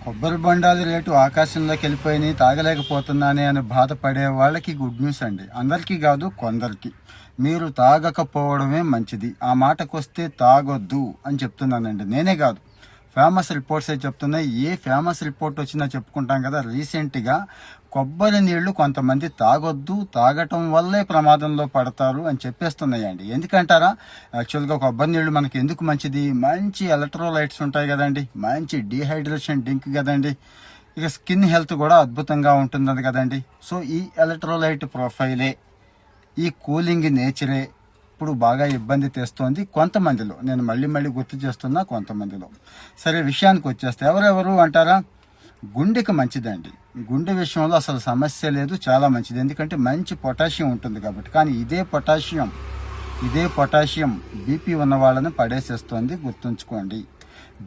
కొబ్బరి బొండాల రేటు ఆకాశంలోకి వెళ్ళిపోయినాయి, తాగలేకపోతున్నానే అని బాధపడే వాళ్ళకి గుడ్ న్యూస్ అండి. అందరికీ కాదు, కొందరికి. మీరు తాగకపోవడమే మంచిది. ఆ మాటకొస్తే తాగొద్దు అని చెప్తున్నానండి. నేనే కాదు, ఫేమస్ రిపోర్ట్సే చెప్తున్నాయి. ఏ ఫేమస్ రిపోర్ట్ వచ్చినా చెప్పుకుంటాం కదా. రీసెంట్గా కొబ్బరి నీళ్లు కొంతమంది తాగొద్దు, తాగటం వల్లే ప్రమాదంలో పడతారు అని చెప్పేస్తున్నాయండి. ఎందుకంటారా? యాక్చువల్గా కొబ్బరి నీళ్లు మనకి ఎందుకు మంచిది? మంచి ఎలక్ట్రోలైట్స్ ఉంటాయి కదండి, మంచి డీహైడ్రేషన్ డ్రింక్ కదండి. ఇక స్కిన్ హెల్త్ కూడా అద్భుతంగా ఉంటుంది కదండి. సో ఈ ఎలక్ట్రోలైట్ ప్రొఫైలే, ఈ కూలింగ్ నేచరే ఇప్పుడు బాగా ఇబ్బంది తెస్తోంది కొంతమందిలో. నేను మళ్ళీ గుర్తు చేస్తున్నా, కొంతమందిలో. సరే, విషయానికి వచ్చేస్తే ఎవరెవరు అంటారా? గుండెకి మంచిదండి. గుండె విషయంలో అసలు సమస్య లేదు, చాలా మంచిది. ఎందుకంటే మంచి పొటాషియం ఉంటుంది కాబట్టి. కానీ ఇదే పొటాషియం బీపీ ఉన్న వాళ్ళని పడేసేస్తోంది, గుర్తుంచుకోండి.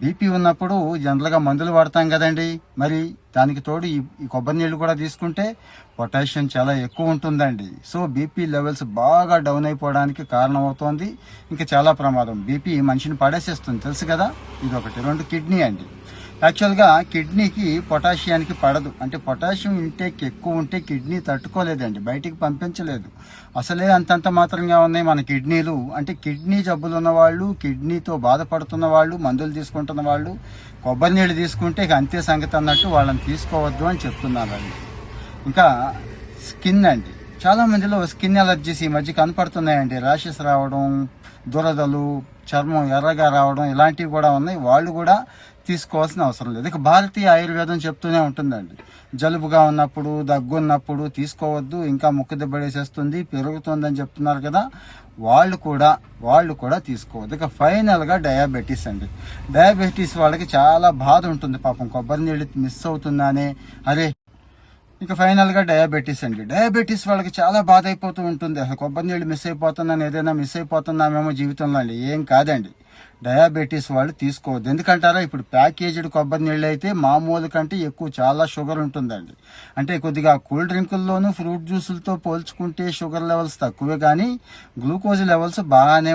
బీపీ ఉన్నప్పుడు జనరల్గా మందులు వాడతాం కదండి. మరి దానికి తోడు ఈ కొబ్బరి నీళ్ళు కూడా తీసుకుంటే పొటాషియం చాలా ఎక్కువ ఉంటుందండి. సో బీపీ లెవెల్స్ బాగా డౌన్ అయిపోవడానికి కారణమవుతోంది. ఇంకా చాలా ప్రమాదం. బీపీ మనిషిని పడేసేస్తుంది, తెలుసు కదా. ఇది ఒకటి. రెండు, కిడ్నీ అండి. యాక్చువల్గా కిడ్నీకి పొటాషియానికి పడదు. అంటే పొటాషియం ఇంటేక్ ఎక్కువ ఉంటే కిడ్నీ తట్టుకోలేదండి, బయటికి పంపించలేదు. అసలే అంతంత మాత్రంగా ఉన్నాయి మన కిడ్నీలు. అంటే కిడ్నీ జబ్బులు ఉన్నవాళ్ళు, కిడ్నీతో బాధపడుతున్న వాళ్ళు, మందులు తీసుకుంటున్న వాళ్ళు కొబ్బరి నీళ్ళు తీసుకుంటే ఇక అంతే సంగతి అన్నట్టు వాళ్ళని తీసుకోవద్దు అని చెప్తున్నారండి. ఇంకా స్కిన్ అండి. చాలా మందిలో స్కిన్ ఎలర్జీస్ ఈ మధ్య కనపడుతున్నాయండి. ర్యాషెస్ రావడం, దురదలు, చర్మం ఎర్రగా రావడం, ఇలాంటివి కూడా ఉన్నాయి. వాళ్ళు కూడా తీసుకోవాల్సిన అవసరం లేదు. ఇక భారతీయ ఆయుర్వేదం చెప్తూనే ఉంటుందండి, జలుబుగా ఉన్నప్పుడు, దగ్గు ఉన్నప్పుడు తీసుకోవద్దు, ఇంకా ముక్కు దెబ్బడేసేస్తుంది, పెరుగుతుందని చెప్తున్నారు కదా. వాళ్ళు కూడా తీసుకోవద్దు. ఇక ఫైనల్గా డయాబెటీస్ అండి. డయాబెటీస్ వాళ్ళకి చాలా బాధ ఉంటుంది పాపం, కొబ్బరి నీళ్ళు మిస్ అవుతున్నానే అరే. ఇక ఫైనల్గా డయాబెటీస్ అండి. డయాబెటీస్ వాళ్ళకి చాలా బాధ అయిపోతూ ఉంటుంది. అసలు కొబ్బరి నీళ్ళు మిస్ అయిపోతున్నాను, ఏదైనా మిస్ అయిపోతున్నామేమో జీవితంలో అండి. ఏం కాదండి, డయాబెటీస్ వాళ్ళు తీసుకోవద్దు. ఎందుకంటారా? ఇప్పుడు ప్యాకేజ్డ్ కొబ్బరి నీళ్ళు అయితే మామూలు కంటే ఎక్కువ చాలా షుగర్ ఉంటుందండి. అంటే కొద్దిగా కూల్ డ్రింకుల్లోనూ ఫ్రూట్ జ్యూసులతో పోల్చుకుంటే షుగర్ లెవెల్స్ తక్కువే, కానీ గ్లూకోజ్ లెవెల్స్ బాగానే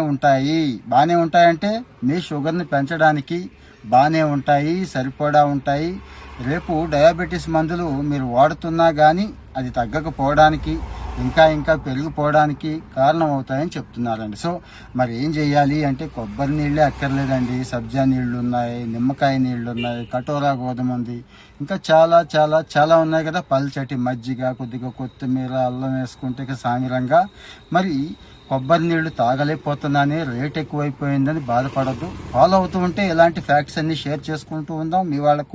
ఉంటాయంటే మీ షుగర్ని పెంచడానికి బాగానే ఉంటాయి, సరిపడా ఉంటాయి. రేపు డయాబెటీస్ మందులు మీరు వాడుతున్నా కానీ అది తగ్గకపోవడానికి, ఇంకా పెరిగిపోవడానికి కారణం అవుతాయని చెప్తున్నారండి. సో మరి ఏం చేయాలి అంటే, కొబ్బరి నీళ్ళే అక్కర్లేదండి. సబ్జా నీళ్లు ఉన్నాయి, నిమ్మకాయ నీళ్లు ఉన్నాయి, కటోరా గోధుమ ఉంది, ఇంకా చాలా ఉన్నాయి కదా. పల్చటి మజ్జిగ, కొద్దిగా కొత్తిమీర, అల్లం వేసుకుంటే ఇక సామిరంగా. మరి కొబ్బరి నీళ్లు తాగలేకపోతున్నానే, రేట్ ఎక్కువైపోయిందని బాధపడద్దు. ఫాలో అవుతూ ఉంటే ఇలాంటి ఫ్యాక్ట్స్ అన్ని షేర్ చేసుకుంటూ ఉందాం మీ వాళ్ళకు.